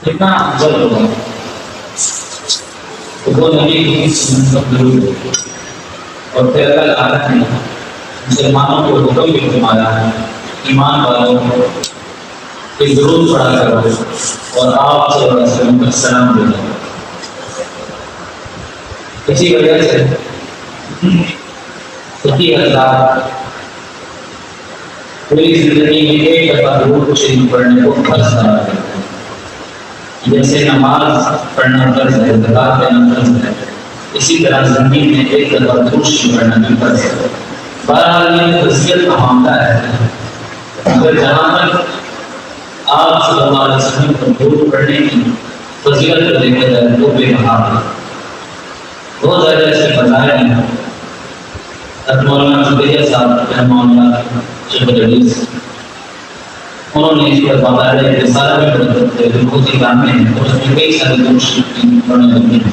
کتنا افضل ہوگا. تو وہ نبی کی سنت ضرور ہوگی. اور پھر اللہ تعالیٰ نے مسلمانوں کو حکم بھی فرمایا ہے ایمان والوں کہ ضرور پڑھا کرو اور آپ صلی اللہ علیہ وسلم کا سلام دے دو. اسی وجہ سے فقی حضرات پوری زندگی میں ایک دفعہ ضرور شریف پڑھنے کو فرض قرار دیتے ہیں. جیسے نماز پڑھنا فرض ہے، زکات دینا فرض ہے، اسی طرح زندگی میں ایک دفعہ ضرور شریف پڑھنا بھی فرض ہے. بہرحال یہ فضیلت کا معاملہ ہے. اگر جہاں تک آپ صلی اللہ علیہ وسلم کو ضرور پڑھنے کی فضیلت کو دیکھا جائے تو بے محال ہے. بہت زیادہ اس کے فضائل ہیں. مولانا زبیدہ صاحب رحمہ اللہ شیخ الحدیث انہوں نے اس پر باقاعدہ ایک رسالہ بھی پڑھا ہے جو بہت ہی کام میں ہے اور اس میں کئی سارے درود شریف پڑھنے لگے ہیں.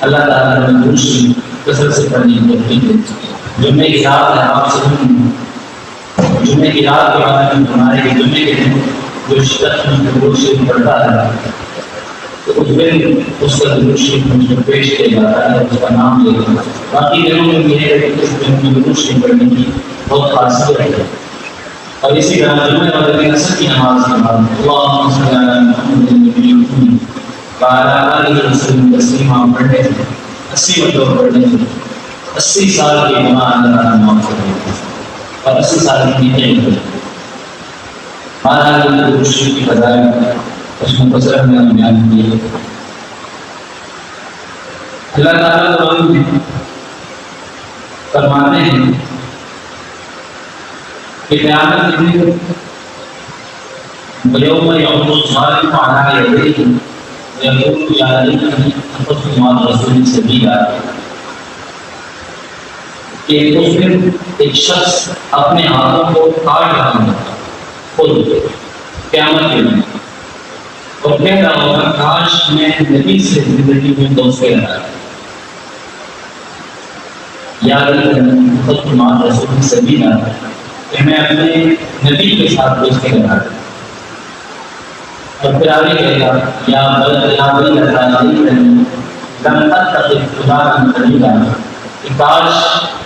اللہ تعالیٰ نے درود شریف کثرت سے پڑھنے کی توفیق دی. جمعے کی رات ہے، آپ سے جمعے کی رات کے بعد میں ہمارے جمعے کے دن جو شخص درود شریف پڑھتا ہے تو اس دن اس کا درود شریف مجھ کو پیش کیا جاتا ہے، اس کا نام لے کر. باقی دنوں میں یہ ہے کہ اس دن میں درود شریف پڑھنے کی بہت خاصیت ہے. اور اسی طرح جمعہ والے دن عصر کی نماز کے بعد اللہم صلی علی محمد النبی الامی وعلی آلہ وسلم تسلیما پڑھنے سے 80 مرتبہ پڑھنے سے 80 سال کی گناہ اللہ تعالیٰ معاف کر دیتا ہے اور 80 سال کی نیکی ملتی ہے. بہرحال درود شریف کی فضائل اس مختصر میں ہم بیان کیے. اللہ تعالیٰ قرآن میں فرماتے ہیں کہ قیامت کے دن وَيَوْمَ يَعُضُّ الظَّالِمُ عَلَىٰ يَدَيْهِ وَيَقُولُ يَا لَيْتَنِي اتَّخَذْتُ مَعَ الرَّسُولِ سَبِيلًا کہ اس دن ایک شخص اپنے ہاتھوں کو کاٹ رہا ہوگا خود قیامت کے دن اور کہہ رہا ہوگا کاش میں نبی سے زندگی میں دوستی رہا یا لیتنی اتخذت مع الرسول سبیلا کہ میں اپنے نبی کے ساتھ دوستی رہا. اور پھر آگے کہے گا یا بل لم اتخذ فلانا خلیلا کہ کاش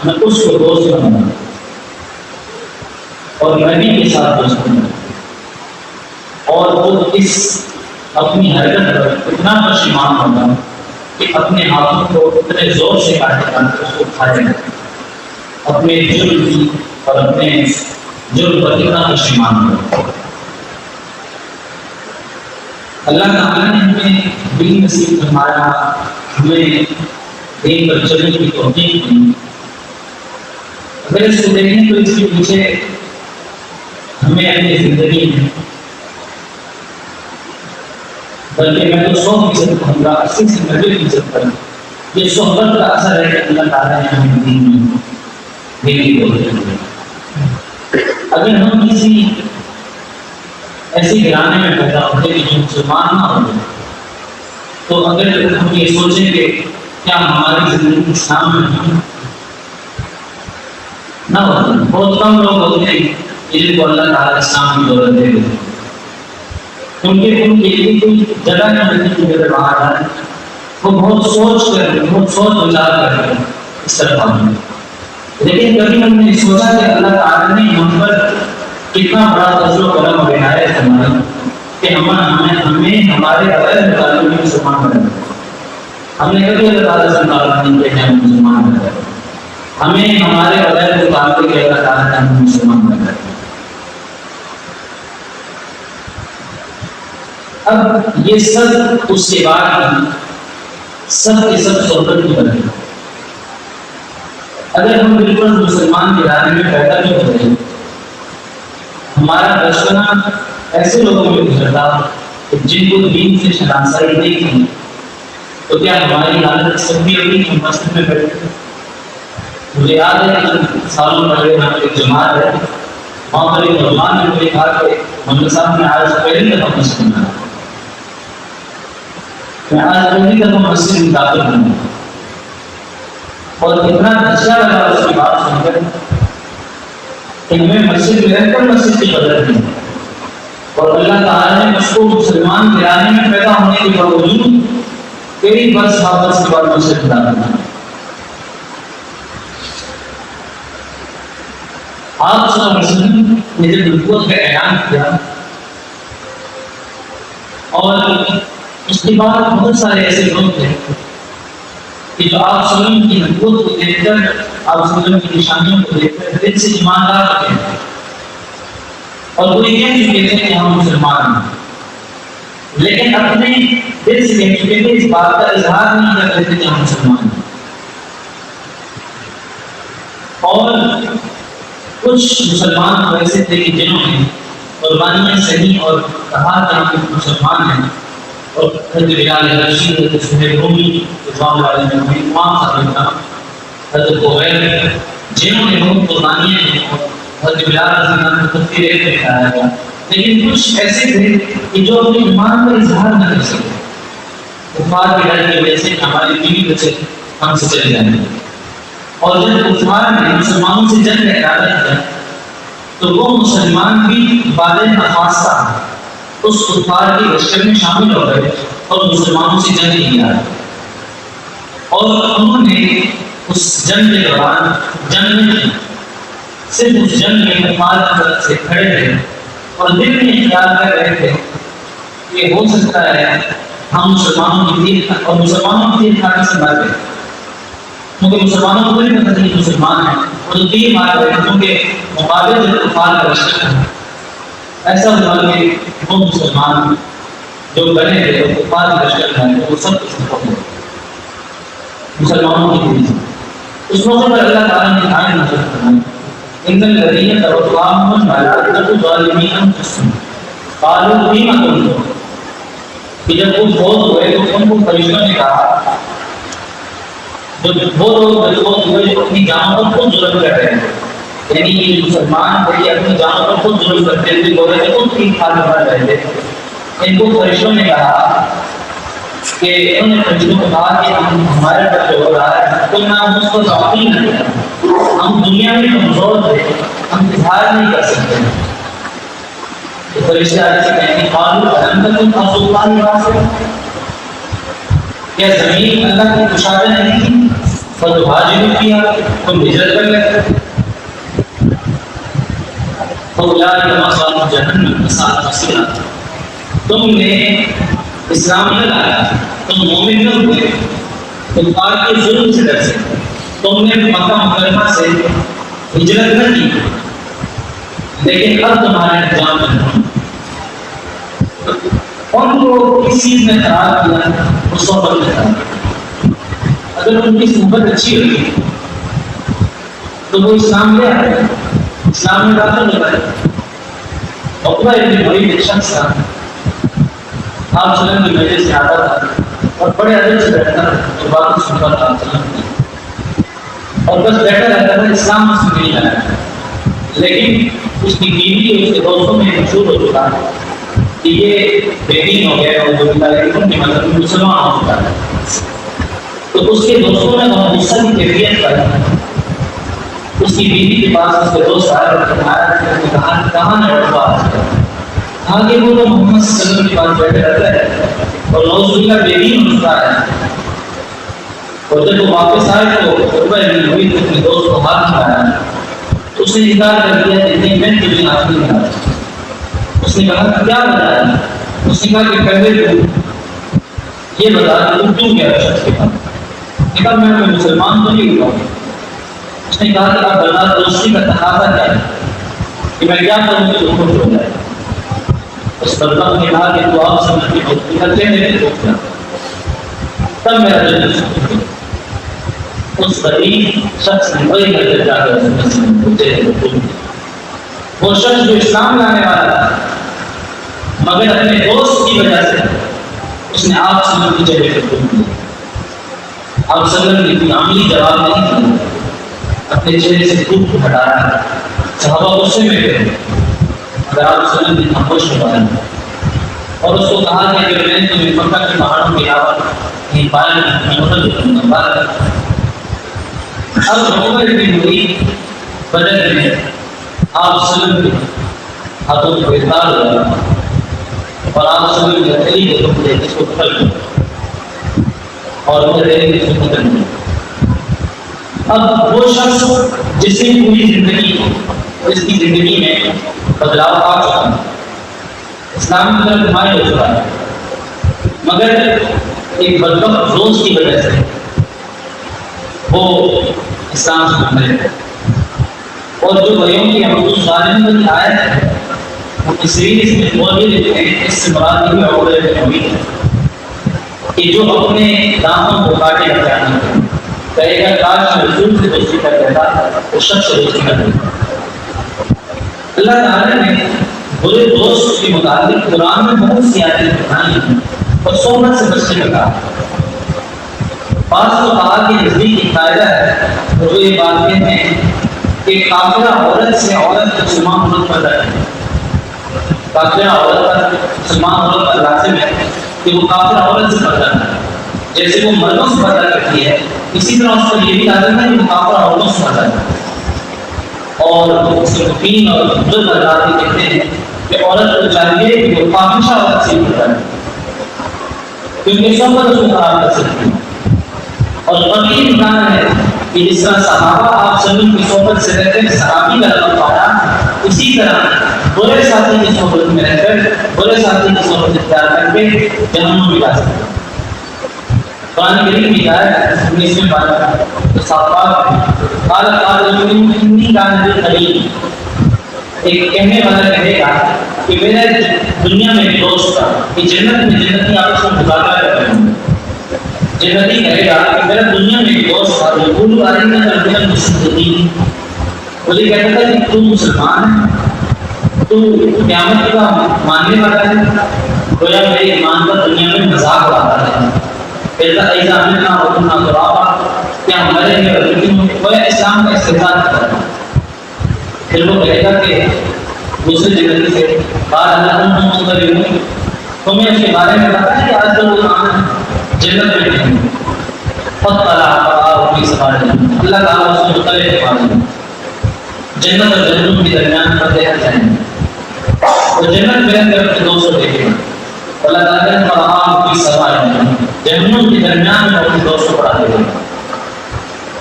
میں اس کو دوست بناؤں اور نبی کے ساتھ دوست بناؤں. اور وہ اس اپنی حرکت پر اتنا پشیمان ہوگا کہ اپنے ہاتھوں کو اتنے زور سے کاٹے گا کہ اس کو کھائے گا. اپنے جرم کی اور اپنے جرم پر اتنا پشیمان ہوگا. اللہ تعالیٰ نے ہمیں دین نصیب فرمایا، ہمیں دین پر چلنے کی توفیق دی. اگر اس کو دیکھیں تو اس کے پیچھے ہمیں اپنی زندگی میں بلکہ میں تو 100% کہوں گا 80 سے 90% پر یہ صحبت کا اثر ہے کہ اللہ تعالیٰ نے ہمیں دین کی توفیق دی. اگر ہم کسی ایسی گھرانے میں پیدا ہوتے کہ جو مسلمان نہ ہوتے تو اگر ہم یہ سوچیں کہ کیا ہماری زندگی اسلام میں نہ ہوتی. بہت کم لوگ ہوتے ہیں جن کو اللہ تعالیٰ اسلام کی دولت دے دیتے ہیں. ان کے لیے کوئی جگہ نہیں ملتی کہ میرے باہر آئے. وہ بہت سوچ وچار کر کے اس طرح آئیں. لیکن کبھی ہم نے سوچا کہ اللہ تعالیٰ نے ہم پر کتنا بڑا فضل و کرم اور عنایت فرمائی کہ ہمیں ہمارے غیر مطالبے میں مسلمان بنا. ہم نے کبھی اللہ تعالیٰ سے مطالبہ نہیں کیا کہ ہم مسلمان بنا. ہمیں ہمارے غیر مطالبے کے اللہ تعالیٰ نے ہمیں مسلمان بنا. اب یہ سب اس کے بعد سب کے سب صحبت کی بنے. اگر ہم بالکل مسلمان کے دائرے میں پیدا بھی ہو رہے ہیں، ہمارا بچپنا ایسے لوگوں میں گزرتا جن کو دین سے شناسائی نہیں تھی، تو کیا ہماری حالت سب بھی ہوگی کہ مسجد میں بیٹھے. مجھے یاد ہے کہ سالوں پہلے ہم ایک جماعت ہے وہاں پر ایک نوجوان نے مجھے کہا کہ مولوی صاحب میں آج پہلی دفعہ مسجد میں آیا، میں آج پہلی دفعہ مسجد میں داخل ہوں. اور اتنا اچھا لگا اس کی بات سن کر کہ ہمیں مسجد میں رہ کر مسجد کی قدر نہیں اور اللہ تعالیٰ نے اس کو مسلمان گرانے میں پیدا ہونے کے باوجود کئی برس حافظ کے بعد اسے خدا بنا. آپ صلی اللہ علیہ وسلم نے جب نبوت کا اعلان کیا اور اس کے بعد بہت سارے ایسے لوگ تھے کہ جو آپ صلی اللہ علیہ وسلم کی نبوت کو دیکھ کر آپ صلی اللہ علیہ وسلم کی نشانیوں کو دیکھ کر دل سے ایمان لا رکھے اور وہ یہ کہہ چکے تھے کہ ہم مسلمان ہیں، لیکن اپنے دل سے کہہ چکے تھے، اس بات کا اظہار نہیں کر رہے تھے کہ ہم مسلمان ہیں. اور کچھ مسلمان ایسے تھے کہ جنہوں نے قربانیاں صحیح اور کہا کہ ہم مسلمان ہیں، اور حضرت بلال حبشی، حضرت سہیل رومی رضوان اللہ علیہ تمام صحابہ، حضرت قبیل، جنہوں نے بہت قربانیاں ہیں اور حضرت بلال رضی اللہ عنہ کو تفسیر میں بتایا گیا. لیکن کچھ ایسے تھے کہ جو اپنے ایمان کا اظہار نہ کر سکتے، کفار کے ڈر کی وجہ سے ہماری بیوی بچے ہم سے چلے جائیں گے. اور جب کفار نے مسلمانوں سے جنگ کا ارادہ کیا تو وہ مسلمان بھی بعد نخواستہ اس کفار کی لشکر میں شامل ہو گئے اور مسلمانوں سے جنگ نہیں کیا. اور انہوں نے اس جنگ کے دوران جنگ میں صرف اس جنگ میں کفار کی طرف سے کھڑے رہے اور دل میں خیال کر رہے تھے کہ ہو سکتا ہے ہم مسلمانوں کی تیر اور مسلمانوں کی تیر کھانے سے مار گئے، کیونکہ مسلمانوں کو کوئی پتہ نہیں مسلمان ہیں اور تیر مار رہے تھے، کیونکہ مقابل جو کفار کا لشکر تھا ایسا ہوا کہ وہ مسلمان جو بنے تھے وہ کفار کا لشکر تھا وہ سب کچھ ہو گئے مسلمانوں کی تیر. اس موقع پر اللہ تعالیٰ نے آیت نازل فرمائی ان الذین توفاهم الملائکۃ ظالمی انفسہم قالوا فیما کنتم، کہ جب وہ فوت ہوئے تو ان کو فرشتوں نے کہا، جب وہ لوگ فوت ہوئے جو اپنی جانوں پر خود ظلم کر رہے ہیں، یعنی یہ مسلمان تھے یہ اپنی جانوں پر خود ظلم کرتے تھے، بولے تھے خود ٹھیک ٹھاک مر رہے تھے، ان کو فرشتوں نے کہا کہ انہوں نے فرشتوں کو کہا کہ ہمارے پر جو ہو رہا ہے تو نہ ہم اس کو تعطیل نہ کریں، ہم دنیا میں کمزور تھے، ہم اظہار نہیں کر سکتے. تو فرشتے آگے سے کہیں گے قالوا الم تکن ارض اللہ واسعہ، کیا زمین اللہ کی کشادہ نہیں تھی فتہاجروا فیہا، تم ہجرت کر لیتے. فاولئک مأواہم جہنم وساءت مصیرا، تم نے اسلام نہ لایا، تم مومن نہ ہوئے، کفار کے ظلم سے ڈر سکتے، تم نے مکہ مکرمہ سے ہجرت نہ کی، لیکن اب تمہارا انجام نہیں. ان کو کس چیز نے خراب کیا؟ اس صحبت نے خراب. اگر ان کی صحبت اچھی ہوئی تو وہ اسلام لے آئے، اسلام میں داخل ہو گئے. عقبہ ابن معیط ایک شخص تھا، آپ صلی اللہ علیہ وسلم کی مجلس سے آتا تھا اور بڑے ادب سے بیٹھتا تھا اور باتیں سنتا تھا آپ صلی اللہ علیہ وسلم کی، اور بس بیٹھا رہتا تھا، اسلام اس میں نہیں آیا. لیکن اس کی بیوی اور اس کے دوستوں میں مشہور ہو چکا کہ یہ بے دین ہو گیا اور جو ان کے مذہب میں مسلمان ہو چکا ہے. تو اس کے دوستوں نے غصہ کی کیفیت پر اس کی بیوی کے پاس اس کے دوست آئے اور کہاں نے رکھوا آگے وہ تو محمد صلی اللہ علیہ وسلم کے پاس بیٹھے رہتا ہے اور نوز اللہ بے دین ہوتا ہے. اور جب وہ واپس آئے تو عقبہ ابن معیط اپنے دوست کو ہاتھ ملایا، اس نے انکار کر دیا کہ نہیں میں تجھے ہاتھ نہیں ملایا. اس نے کہا کیا وجہ ہے؟ اس نے کہا کہ پہلے تو یہ بتا کہ تم کیوں گیا شخص کے پاس؟ کہا میں مسلمان تو نہیں ہوا. اس نے کہا کہ آپ بتا دوستی کا تقاضا کیا ہے کہ میں کیا کروں کہ تم خوش ہو جائے. اس بدبخت نے کہا کہ تو آپ سمجھ کی دوستی کا چہرے میں دوست کیا، تب میرا دل سکتی. اس غریب شخص نے وہی نظر جا کر وہ شخص جو اسلام لانے والا تھا مگر اپنے دوست کی وجہ سے اس نے آپ صلی اللہ علیہ وسلم کی جگہ پر دیا. آپ صلی اللہ علیہ وسلم کی عملی جواب نہیں دیا، اپنے چہرے سے دھوپ کو ہٹایا. صحابہ غصے میں تھے اگر آپ صلی اللہ علیہ وسلم خاموش ہو گئے اور اس کو کہا کہ اگر میں تمہیں مکہ کے پہاڑوں کے علاوہ کہیں پایا نہیں مدد کروں گا بات کروں. اب عقبہ ابن معیط بدر میں آپ صلی اللہ علیہ وسلم کے ہاتھوں کو گرفتار ہوا اور آپ سبھی بہترین لوگ تھے جس کو پھل اور ختم. اب وہ شخص جس نے پوری زندگی اس کی زندگی میں بدلاؤ آ چکا ہے، اسلام کی طرف مائل ہو چکا ہے، مگر ایک بدبخت دوست کی وجہ سے وہ اسلام سے منحرف ہے. اور جو بھائیوں کی حقوق ظالم کی آیت ہے وہ اس میں بول یہ لکھتے ہیں، اس سے مراد یہ ہے کہ جو اپنے دامن کو کاٹے رکھنا کہے گا کاش رسول سے دوستی کر دیتا وہ شخص سے دوستی کر دیتا. اللہ تعالیٰ نے برے دوست کے متعلق قرآن میں بہت سی آیتیں بتائی ہیں اور صحبت سے بچنے کا کہا. بعض فقہاء کے نزدیک ایک قاعدہ ہے اور وہ یہ بات کہتے ہیں کہ کافرہ عورت سے عورت مسلمان عورت پر ہے. کافرہ عورت پر مسلمان عورت پر لازم ہے کہ وہ کافرہ عورت سے پردہ کرے. جیسے وہ مردوں سے پردہ کرتی ہے اسی طرح اس پر یہ بھی لازم ہے کہ وہ کافرہ عورتوں سے پردہ کرے. اور مصنفین اور بزرگ حضرات کہتے ہیں کہ عورت کو چاہیے کہ وہ فاحشہ عورت سے ہی پردہ کرے کیونکہ صحبت اس کو خراب کر سکتی ہے. اور قبیل امکان ہے کہ جس طرح صحابہ آپ سبھی کی صحبت سے رہتے ہیں صحابی کا لقب پایا، اسی طرح برے ساتھی کی صحبت میں رہ کر برے ساتھی کی صحبت اختیار کر کے جہنم میں جا سکتے ہیں. قرآن کریم کی آیت 19 میں صافات قال انی کان لی قریب، ایک کہنے والا کہے گا کہ میرا دنیا میں ایک دوست تھا کہ جنت میں جنتی آپس میں مذاکرہ کر رہے ہیں. جنتی کہے گا کہ میرا دنیا میں ایک دوست تھا یقول ارنا ربنا المسلمین، وہ یہ کہتا تھا کہ تو مسلمان ہے، تو قیامت کا ماننے والا ہے، گویا میرے ایمان پر دنیا میں مذاق اڑاتا ہے. کہتا ایسا امنا وکنا ترابا، کیا ہمارے لیے رکھتی گویا اسلام کا استحصال کرتا ہے. پھر وہ کہے گا کہ دوسرے جنتی سے قال اللہ مستقیم، تمہیں اس کے بارے میں پتا ہے کہ آج کل وہ کہاں جنت میں نہیں اللہ تعالیٰ اس کو مطلع کے بارے میں جنت اور جہنم کے درمیان پردے ہٹ جائیں گے اور جنت میں طرف 200 دیکھے گا. اللہ تعالیٰ نے فرمایا کی سوائے جہنم کے درمیان میں اپنے دوست کو پڑھا دے گا.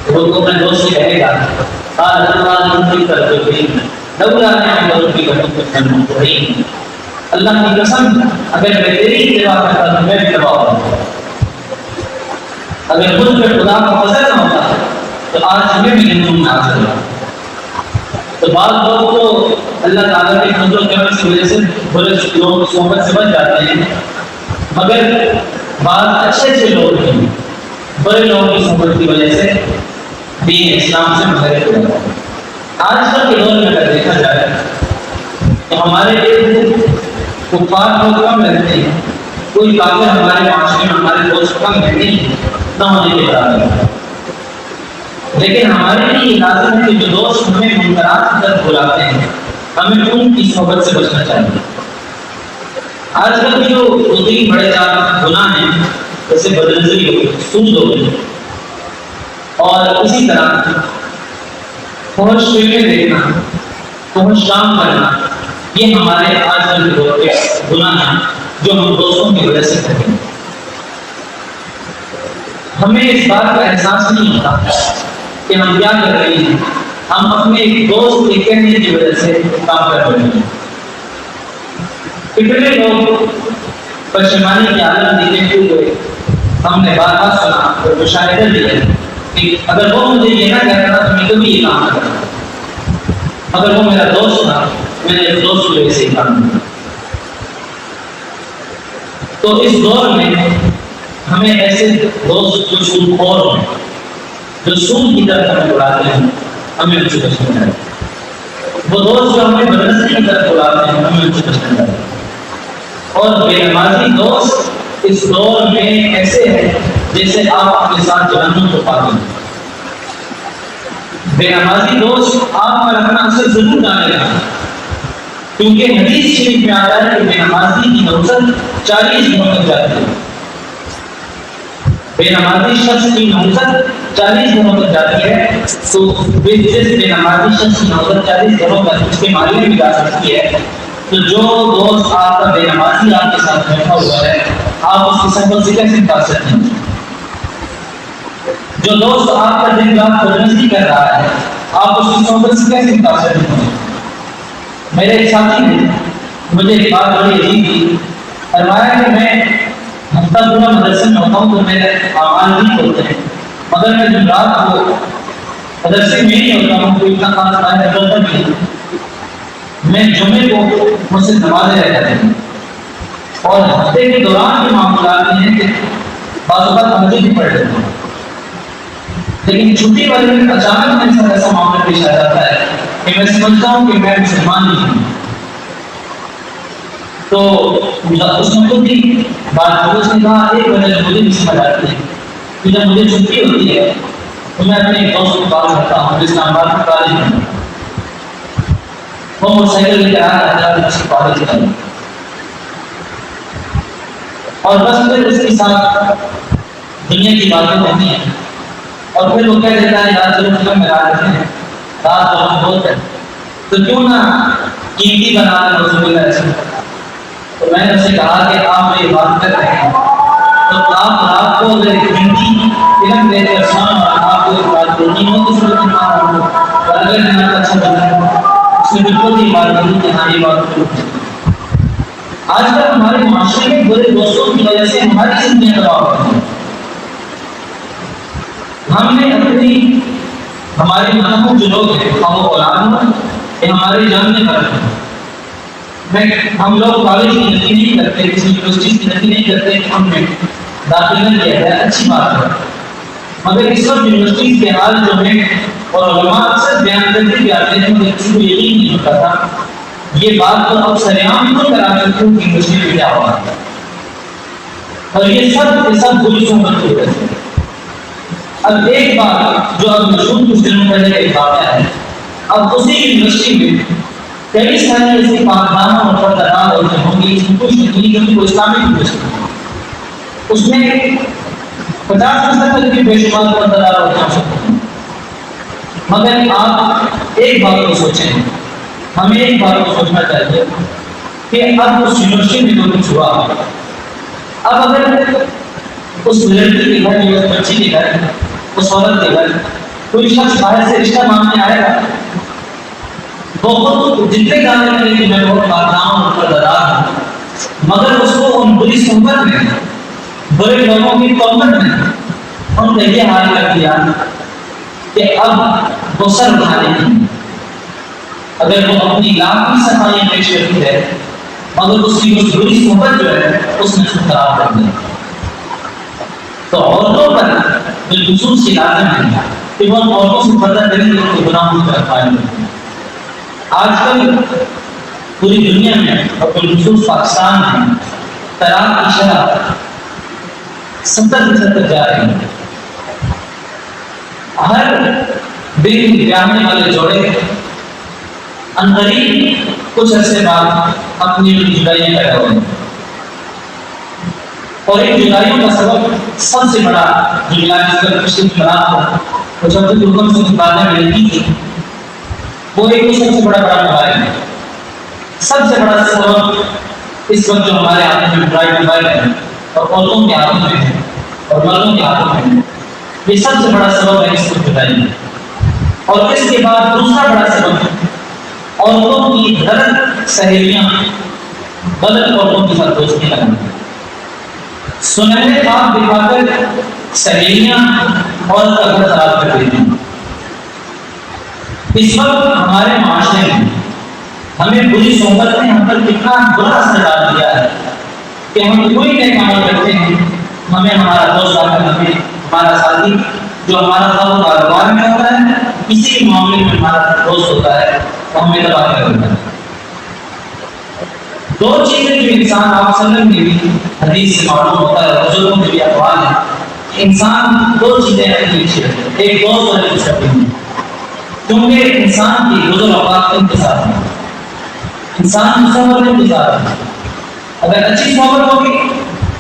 وہ تو اپنے دوست سے کہے گا قال اللہ ان کی طرف کریم لولا نعمت ربی کا تم رحیم، اللہ کی قسم اگر میں تیری اتباع کرتا تو میں بھی تباہ ہوتا. اگر مجھ پہ خدا کا فضل نہ ہوتا تو آج ہمیں بھی جنم میں حاصل ہوتا. تو بعض لوگ تو اللہ تعالیٰ کے فضل و کرم کی وجہ سے برے لوگ صحبت سے بچ جاتے ہیں، مگر بعض اچھے لوگ ہیں برے لوگوں کی صحبت کی وجہ سے دین اسلام سے منحرف ہو جاتے ہیں. آج کل کے دور میں اگر دیکھا جائے تو ہمارے کفار لوگ کم رہتے ہیں، کوئی کافر ہمارے معاشرے میں ہمارے دوست کم رہتے ہیں نہ ہونے کے برابر. لیکن ہمارے لیے یہ لازم ہے کہ جو دوست ہمیں منکرات کی طرف بلاتے ہیں ہمیں ان کی صحبت سے بچنا چاہیے. آج کل کے جو دو تین بڑے چار گناہ ہیں جیسے بدنظری ہو گئی، سود ہو گئی، اور اسی طرح فحش فلمیں دیکھنا، فحش کام کرنا، یہ ہمارے آج کل کے دور کے گناہ ہیں جو ہم دوستوں کی وجہ سے کرتے ہیں. ہمیں اس بات کا احساس نہیں ہوتا کہ ہم کیا کر رہے ہیں، ہم اپنے ایک دوست کے کہنے کی وجہ سے کام کر رہے ہیں. کتنے لوگ پشیمانی کی عالم دیکھتے ہوئے ہم نے بات بات سنا اور مشاہدہ دیا کہ اگر وہ مجھے یہ نہ کہتا تو میں کبھی یہ کام نہ کرتا، اگر وہ میرا دوست تھا میں نے اس دوست کو ایسے ہی کام کیا. تو اس دور میں ہمیں ایسے دوست جو سود خور ہیں، جو سود کی طرف ہمیں بلاتے ہیں، ہمیں ان سے بچنا چاہیے. وہ دوست جو ہمیں بدنظری کی طرف بلاتے ہیں ہمیں ان سے بچنا چاہیے. اور بے نمازی دوست اس دور میں ایسے ہیں جیسے آپ اپنے ساتھ جہنم کو پاتے ہیں. بے نمازی دوست آپ پر اپنا اثر ضرور ڈالے گا، کیونکہ حدیث شریف میں آتا ہے کہ بے نمازی کی نوزت 40 دنوں تک جاتی ہے. بے نمازی شخص کی نوزت 40 دنوں تک جاتی ہے. تو جس بے نمازی شخص کی نوزت 40 دنوں تک اس کے مالی میں بھی جا سکتی ہے، تو جو دوست آپ کا بے نمازی آپ کے ساتھ بیٹھا ہوا ہے، آپ اس کی صحبت سے کیسے متاثر ہیں؟ جو دوست آپ کا دن رات بدمزی کر رہا ہے، آپ اس کی صحبت سے کیسے متاثر ہیں؟ میرے ایک ساتھی نے مجھے ایک بات بڑی عجیب تھی، فرمایا کہ میں ہفتہ پورا مدرسے میں ہوتا ہوں تو میرے اعمال نہیں ہوتے ہیں، مگر میں جب رات کو مدرسے میں ہی ہوتا ہوں کوئی اتنا خاص بات ہوتا نہیں، میں جمعے کو مجھ سے نمازیں رہ جاتے ہیں، اور ہفتے کے دوران کے معاملات یہ ہیں کہ بعض اوقات تہجد بھی پڑھ لیتا ہوں، لیکن چھٹی والے دن اچانک میرے ساتھ ایسا معاملہ پیش آ جاتا ہے کہ میں سمجھتا ہوں کہ میں مسلمان نہیں ہوں۔ تو اس نے خود ہی بات اس نے کہا ایک وجہ مجھے بھی سمجھ آتی ہے کہ جب مجھے چھٹی ہوتی ہے تو میں اپنے ایک دوست کو بات کرتا ہوں جس اسلام آباد کا کالج میں، وہ موٹر سائیکل لے کر آیا اس کے کالج کا، اور بس پھر اس کے ساتھ دنیا کی باتیں ہوتی ہیں، اور پھر وہ کہہ دیتا ہے یار چلو فلم میں رات رکھتے ہیں، رات تو بہت ہے تو کیوں نہ قیمتی بنا کر رسول اللہ ایسے۔ تو میں نے اسے کہا کہ آپ یہ بات کر رہے ہیں تو آپ رات کو اگر قیمتی فلم دیکھ کر سنا اور آپ کو ایک بات کرنی ہو تو صورت میں آپ کو، اور اگر جناب اچھا بن رہا ہے اس نے بالکل ہی بات نہیں کہ ہاں یہ بات کرو۔ آج کل ہمارے معاشرے میں برے دوستوں کی وجہ سے ہماری زندگیاں تباہ ہوتی ہیں۔ ہم نے اپنی ہمارے منحوس جو لوگ ہیں ہم اولاد ہوں کہ ہمارے جاننے والے ہیں، ہم لوگ کالج کی نفی نہیں کرتے، کسی یونیورسٹی کی نفی نہیں کرتے کہ ہم نے داخلہ کیا ہے، اچھی بات ہے، مگر اس وقت یونیورسٹی کے حال جو ہے اور علماء اکثر بیان کرتے بھی آتے ہیں مگر کسی کو یقین نہیں ہوتا تھا، یہ بات تو اب سریعام کیوں کرا چکے ہوں کہ یونیورسٹی میں کیا ہوا، اور یہ سب بری صحبت کی وجہ سے۔ اب ایک بات جو اب مشہور کچھ دنوں پہلے ایک واقعہ ہے، اب اسی یونیورسٹی میں کئی سارے ایسے پاکدانہ اور پردہ عورتیں ہوں گی جن کو یقینی کبھی کوئی اسلامی یونیورسٹی اس میں 50% تک کی بے شمار پردہ عورتیں ہو سکتی ہیں، مگر آپ ایک بات کو سوچیں، ہمیں ایک بات کو سوچنا چاہیے کہ اب اس یونیورسٹی میں جو کچھ ہوا، اب اگر اس لڑکی کے گھر یا اس بچی کے گھر اس عورت کے گھر کوئی شخص باہر سے رشتہ مانگنے آئے گا، وہ خود جتنے گانے کریں کہ میں بہت پاکدام اور پردہ ہوں، مگر اس کو ان بری صحبت میں برے لوگوں کی قومت میں ان کا یہ حال کر دیا کہ اب وہ سر اٹھانے نہیں، اگر وہ اپنی لاکھ کی صفائی پیش کرتی ہے مگر اس کی اس بری صحبت جو ہے اس نے خود خراب کر دیا۔ تو عورتوں پر بالخصوص یہ لازم ہے کہ وہ عورتوں سے پردہ کریں گے تو گناہوں کی طرف قائم رکھیں۔ آج کل پوری دنیا میں اور بالخصوص پاکستان میں طلاق کی شرح 70% تک جا رہی ہے۔ ہر دن بیاہنے والے جوڑے عنقریب کچھ عرصے بعد اپنی جدائیاں پیدا ہوئی، اور ان جدائیوں کا سبب سب سے بڑا جو علاج پر پچھلی طلاق کو جب تک حکم سے نکالنے میں لگی تھی وہ ایک سب سے بڑا موبائل ہے۔ سب سے بڑا سبب اس وقت جو ہمارے ہاتھ میں موبائل ہے اور عورتوں کے ہاتھوں میں ہے اور مردوں کے ہاتھوں میں ہے، یہ سب سے بڑا سبب ہے اس کو بتائیے۔ اور اس کے بعد دوسرا بڑا سبب عورتوں کی غلط سہیلیاں غلط عورتوں کے ساتھ دوستی کرنا، سنہرے خواب دکھا کر سہیلیاں عورت کا گھر خراب کر دیتی ہیں۔ اس وقت ہمارے معاشرے میں ہمیں بری صحبت نے ہم پر کتنا برا اثر ڈال دیا ہے کہ ہم کوئی نیک عمل کرتے ہیں، ہمیں ہمارا دوست ہمارا ساتھی جو ہمارا ساتھ کاروبار میں ہوتا ہے، کسی معاملے میں ہمارا دوست ہوتا ہے تو ہمیں تباہ کر دیتا ہے۔ دو چیزیں جو انسان آپ وسلم کی بھی حدیث سے معلوم ہوتا ہے، بزرگوں کے بھی اقوال ہیں، انسان دو چیزیں اپنی پیچھے رکھتے ہیں، ایک دوست اور ایک ساتھی، کیونکہ انسان کی گزر اوقات ان کے ساتھ ہے، انسان کی صحبت ان کے ساتھ ہے، اگر اچھی صحبت ہوگی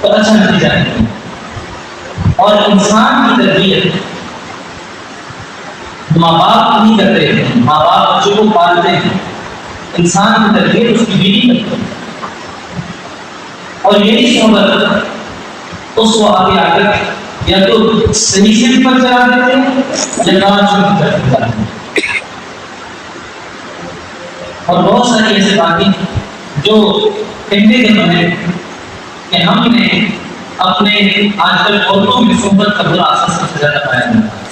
تو اچھا نتیجہ نکلے گا۔ اور انسان کی تربیت ماں باپ نہیں کرتے ہیں، ماں باپ بچوں کو پالتے ہیں، انسان کی تربیت اس کی بیوی کرتی ہے، اور یہی صحبت اس کو آگے آگے یا تو صحیح سے پر چلا دیتے ہیں یا کام سے کر دیتا ہے۔ اور بہت ساری ایسی باتیں جو کہنے کے من ہے کہ ہم نے اپنے آج کل عورتوں میں صحبت کا برا اثر سب سے زیادہ پایا جاتا ہے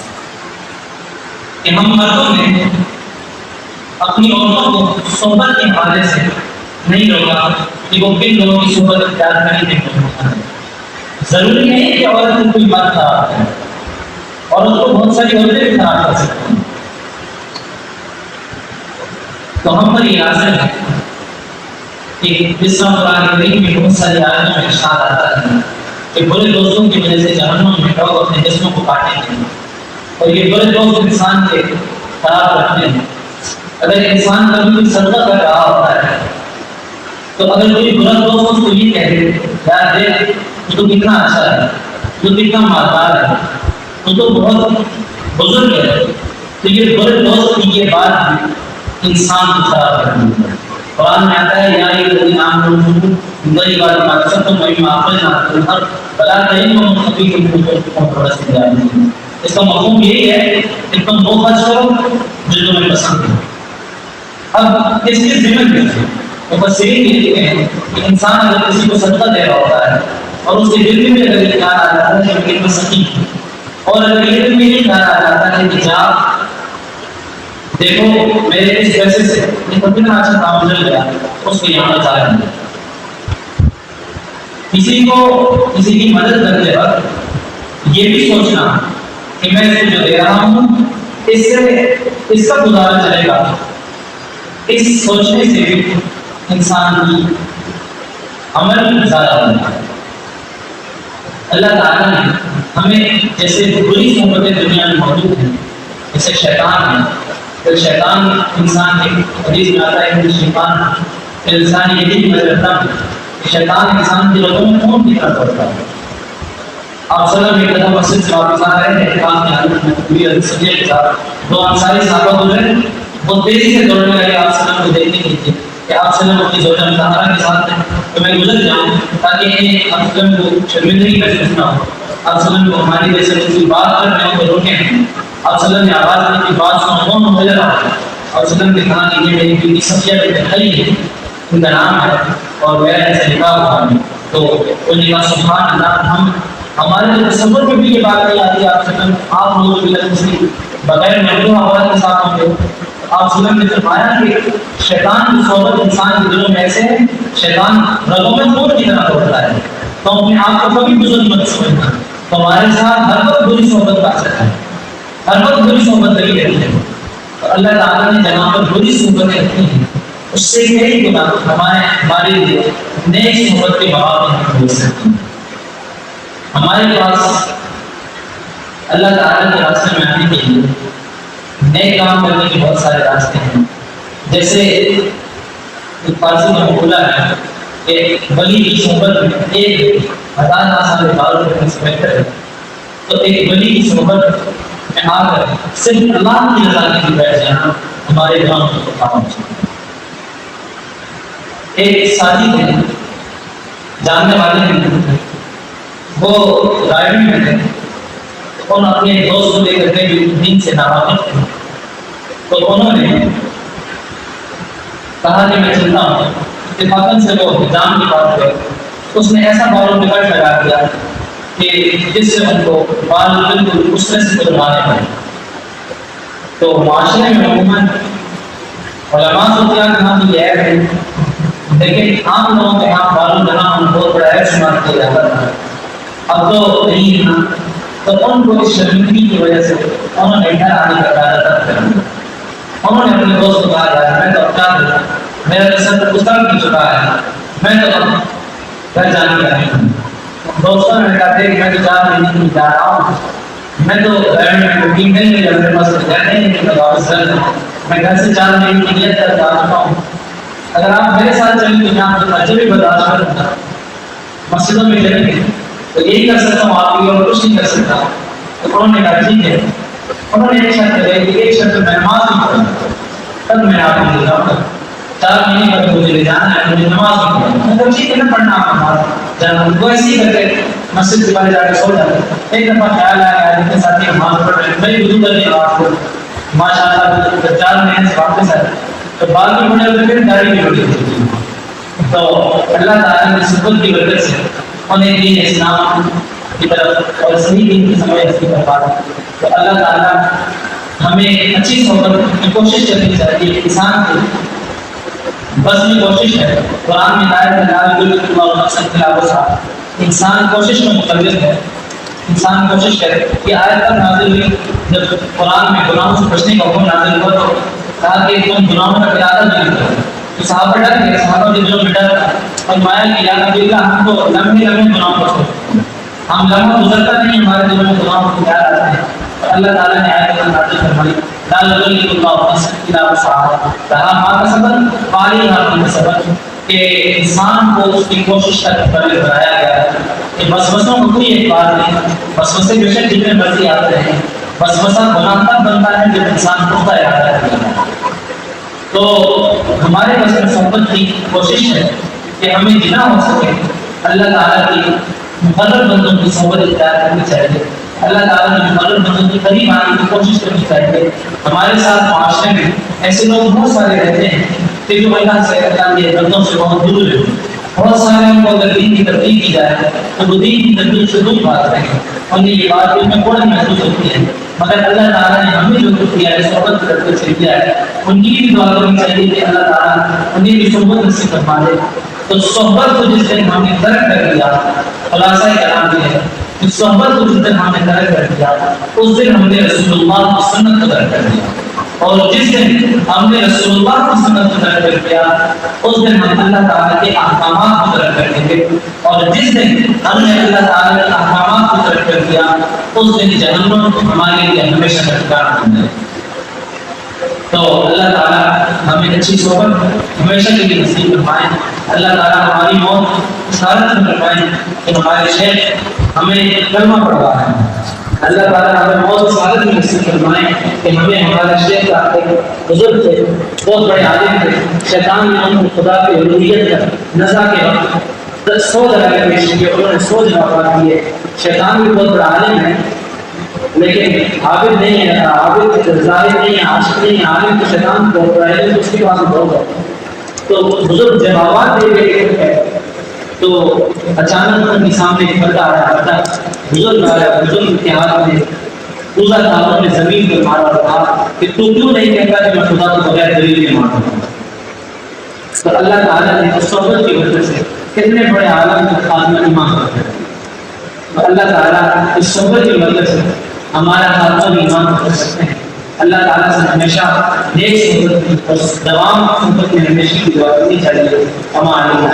کہ ہم مردوں نے اپنی عورتوں کو صحبت کے حوالے سے نہیں روکا کہ وہ کن لوگوں کی صحبت اختیار کریں گے۔ ضروری نہیں کہ عورت کو کوئی بات خراب ہے، عورت کو بہت ساری عورتیں بھی خراب کر سکتی ہیں۔ تو ہم پر یہ لازم ہے کہ جس طرح قرآن کریم میں بہت ساری آیتوں میں ارشاد آتا ہے کہ برے دوستوں کی وجہ سے جہنم میں لوگ اپنے جسموں کو کاٹیں گے، اور یہ برے دوست انسان کے خراب رکھتے ہیں۔ اگر انسان کبھی کوئی صدقہ کر رہا ہوتا ہے تو اگر کوئی برا دوست اس کو یہ کہہ دے یار دیکھ تو کتنا اچھا ہے، تو کتنا مالدار ہے، تو بہت بزرگ ہے، تو یہ برے دوست کی یہ بات بھی انسان کو خراب کرتی ہے۔ قرآن میں آتا ہے یا الذین آمنوا بڑی بات مقصد تو میں معافی نہ کروں بلا کہیں وہ خبیث کو تھوڑا سا جائیں۔ اس کا مفہوم یہی ہے کہ تم وہ خرچ کرو جو تمہیں پسند ہے۔ اب اس کے ذمہ میں مفسرین کہتے ہیں کہ انسان اگر کسی کو صدقہ دے رہا ہوتا ہے اور اس کے دل میں اگر یہ خیال آ جاتا ہے کہ یہ مسکی ہے، اور اگر یہ دل میں یہ خیال آ جاتا ہے کہ جا دیکھو میرے اس پیسے سے یہ کتنا اچھا کام چل گیا، اس کو یہاں بتا رہے ہیں۔ کسی کی مدد کرتے وقت یہ بھی سوچنا کہ میں اس کو جو دے رہا ہوں اس سے اس کا گزارا چلے گا، اس سوچنے سے بھی انسان کی عمل زیادہ ہوتا ہے۔ اللہ تعالیٰ نے ہمیں جیسے بری صحبتیں دنیا میں موجود ہیں، جیسے شیطان ہے، پھر شیطان انسان کے حدیث میں آتا ہے کہ شیطان انسان یہ بھی مجھے رکھتا ہے کہ شیطان انسان کے لوگوں میں خون کی طرح ہوتا ہے۔ آپ صلی اللہ علیہ وسلم مسجد سے واپس آ رہے ہیں، احترام کی حالت میں پوری سجدے کے ساتھ دو انصاری صحابہ گزرے، وہ تیزی سے دوڑنے لگے آپ صلی اللہ علیہ وسلم کو دیکھنے کے لیے کہ آپ صلی اللہ علیہ وسلم اپنی زوجہ مطہرہ کے ساتھ ہیں تو میں گزر جاؤں تاکہ آپ صلی اللہ علیہ وسلم کو شرمندگی محسوس نہ ہو۔ آپ صلی اللہ علیہ وسلم کو ہماری وجہ سے کوئی بات کر رہے ہوں تو روکیں۔ آپ صلی اللہ علیہ وسلم نے آواز دی کہ بات سنو کون ہو جا رہا ہے۔ آپ صلی اللہ علیہ وسلم نے کہا کہ یہ میری بیوی صفیہ بنت حیی ہے، ان کا نام ہے اور میرا ایسے نکاح ہوا ہے۔ تو انہوں نے کہا سبحان اللہ، ہم ہمارے تصور میں بھی یہ بات نہیں آتی آپ صلی اللہ علیہ وسلم آپ لوگ بغیر محدود آواز کے ساتھ ہوں گے۔ آپ صلی اللہ علیہ وسلم نے فرمایا کہ شیطان کی صحبت انسان کے دلوں میں ایسے ہے، شیطان رگوں میں خون کی طرح ہوتا ہے، تو اپنے آپ کو کبھی بزرگ مت سمجھنا، تمہارے ساتھ ہر وقت بری صحبت کا اثر ہے، ہر وقت بری صحبت لگی رہتی ہے۔ اور اللہ تعالیٰ نے جہاں پر بری صحبتیں رکھی ہیں اس سے یہی گنا ہمارے لیے نیک صحبت کے مواقع ہو سکتے ہیں۔ ہمارے پاس اللہ تعالیٰ کے راستے میں آنے کے لیے نئے کام کرنے کے بہت سارے راستے ہیں، جیسے فارسی میں مقولہ ہے کہ ولی کی صحبت میں 1000 سال عبادت کرنے سے بہتر ہے۔ تو ایک ولی کی صحبت میں آ کر صرف اللہ کی رضا کے لیے بیٹھ جانا ہمارے کام کو کام ہے۔ ایک ساتھی تھے جاننے والے ہیں، وہ رائڈنگ میں تھے، اور اپنے دوست کو لے کر کے دین سے ناواقف تھے، تو انہوں نے کہا کہ میں چلتا ہوں۔ اتفاقاً سے وہ ایگزام کی بات ہے، اس نے ایسا بالوں پہ کٹ لگا دیا کہ جس سے ان کو بال بالکل اس طرح سے کھلوانے پڑے۔ تو معاشرے میں عموماً علماء کو کیا کہا کہ یہ عیب ہے، لیکن عام لوگوں کے یہاں بالوں جہاں ان کو بڑا عیب شمار کیا جاتا تھا، اب تو نہیں ہے۔ تو ان کو اس شرمندگی کی وجہ سے انہوں نے گھر آنے کا ارادہ تک کر لیا۔ انہوں نے اپنے دوست کو کہا یار میں تو اب کیا کروں، میرا تو سب گزر بھی چکا ہے، میں تو اب گھر جانے کا نہیں ہوں۔ دوستوں نے کہا کہ میں تو 4 مہینے کے لیے جا رہا ہوں، میں تو گھر میں بکنگ نہیں ہے، میرے پاس گھر نہیں ہے، میں واپس چل جاؤں، میں گھر سے 4 مہینے کی نیت کر جا چکا ہوں، اگر آپ میرے ساتھ چلیں تو میں آپ کے خرچے بھی برداشت کروں گا، مسجدوں میں چلیں گے تو یہی کر سکتا ہوں، آپ کی اور کچھ نہیں کر سکتا۔ تو انہوں نے کہا ٹھیک ہے۔ انہوں نے ایک شرط لگائی کہ ایک شرط میں نماز نہیں پڑھوں تب میں آپ کو لے جاؤں گا۔ 4 مہینے بعد مجھے لے جانا ہے، مجھے نماز نہیں پڑھنا، میں ٹھیک ہے نا پڑھنا آپ نماز جانا، وہ ایسے ہی کر کے مسجد کے باہر جا کے سو جاتے۔ ایک دفعہ خیال آیا جتنے ساتھی نماز پڑھ رہے ہیں بھائی وضو کر کے نماز پڑھ، ماشاء اللہ 4 مہینے سے واپس آئے تو بال بھی بڑے ہوتے تھے، داڑھی بھی بڑی ہوتی تھی۔ تو اللہ تعالیٰ نے صحبت کی برکت سے انہیں دین اسلام کی طرف اور صحیح دین کی سمجھ حاصل کروا دی۔ تو اللہ تعالیٰ ہمیں اچھی صحبت کی کوشش کرنی چاہیے۔ انسان کی بس میں کوشش ہے، قرآن میں انسان کوشش میں مقرر ہے، انسان کوشش کرے۔ یہ آیت تب نازل ہوئی جب قرآن میں گناہوں سے بچنے کا حکم نازل ہوا تو کہا کہ تم گناہوں کا ارادہ نہیں کرو۔ تو صحابہ ڈر گئے، صحابہ کے دلوں میں ڈر تھا، فرمایا کہ یا نبی اللہ ہم تو لمحے لمحے گناہوں کو چھوڑتے ہیں، ہم لمحہ گزرتا نہیں ہمارے دلوں میں گناہوں کو خیال آتے ہیں۔ اللہ تعالیٰ نے آیت نازل فرمائی لا یکلف اللہ نفسا الا وسعها لها ما کسبت وعلیہا ما اکتسبت، کہ انسان کو اس کی کوشش کا متعلق بنایا گیا ہے کہ وسوسوں کو کوئی اعتبار نہیں، وسوسے بے شک جتنے مرضی آتے ہیں، وسوسہ گناہ تب بنتا ہے جب انسان پختہ ارادہ کرتا ہے۔ تو ہمارے بس میں صحبت کی کوشش ہے کہ ہمیں جتنا ہو سکے اللہ تعالیٰ کی مقرر بندوں کی صحبت اختیار کرنی چاہیے، اللہ تعالیٰ کی مقرر بندوں کی قریب آنے کی کوشش کرنی چاہیے۔ ہمارے ساتھ معاشرے میں ایسے لوگ بہت سارے رہتے ہیں کہ جو اللہ سے اللہ کے بندوں سے بہت دور ہیں، بہت سارے ان کو اگر دین کی تبلیغ کی جائے تو وہ دین کی تبلیغ سے دور بھاگ رہے ہیں، انہیں یہ بات دل میں بڑی محسوس ہوتی ہے۔ مگر اللہ تعالیٰ نے ہمیں جو کچھ دیا ہے صحبت کی طرف سے دیا ہے، ان کی بھی دعا کرنی چاہیے کہ اللہ تعالیٰ انہیں بھی صحبت نصیب فرما دے۔ تو صحبت کو جس دن ہم نے ترک کر دیا، خلاصہ کلام یہ ہے کہ صحبت کو جس دن ہم نے ترک کر دیا اس دن ہم نے رسول اللہ کی سنت کو ترک کر دیا، اور جس دن ہم نے رسول اللہ کی سنت کو ترک کر دیا اس دن ہم اللہ تعالیٰ کے احکامات کو ترک کر دیں گے، اور جس دن ہم نے اللہ تعالیٰ کے احکامات کو ترک کر دیا اس دن جہنم ہمارے لیے ہمیشہ کا ٹھکانہ بن جائے۔ تو اللہ تعالیٰ ہمیں اچھی صحبت ہمیشہ کے لیے نصیب فرمائیں، اللہ تعالیٰ ہماری موت سعادت میں فرمائیں کہ ہمارے شیخ ہمیں کلمہ پڑھوا ہے، اللہ تعالیٰ ہمیں موت سعادت میں نصیب فرمائیں کہ ہمیں ہمارے شیخ کا ایک بزرگ تھے، بہت بڑے عالم تھے، شیطان نے ان کو خدا کی الوہیت کا نزا کے وقت 100 دلائل پیش کیے، انہوں نے 100 جوابات دیے۔ شیطان بھی بہت بڑا عالم ہے لیکن عابد نہیں ہے، عابد ظاہر نہیں ہے، عاشق نہیں ہے، عالم تو شیطان کو بہت بڑا ہے تو اس کے پاس بہت ہے۔ تو بزرگ جوابات دے گئے تو اچانک ان کے سامنے ایک بندہ آیا، بزرگ آیا، بزرگ کے ہاتھ میں پوزا تھا، انہوں نے زمین پر مارا اور کہا کہ تو کیوں نہیں کہتا کہ میں خدا کو بغیر دلیل کے مانتا ہوں؟ تو اللہ تعالیٰ نے اس صحبت کی وجہ سے کتنے بڑے عالم کو خاتمہ ایمان کر دیا، اور اللہ تعالیٰ اس صحبت کی وجہ سے ہمارا خاتمہ ایمان کر سکتے ہیں۔ اللہ تعالیٰ سے ہمیشہ نیک صحبت کی اور دوام صحبت میں ہمیشہ کی دعا کرنی چاہیے۔ ہمارے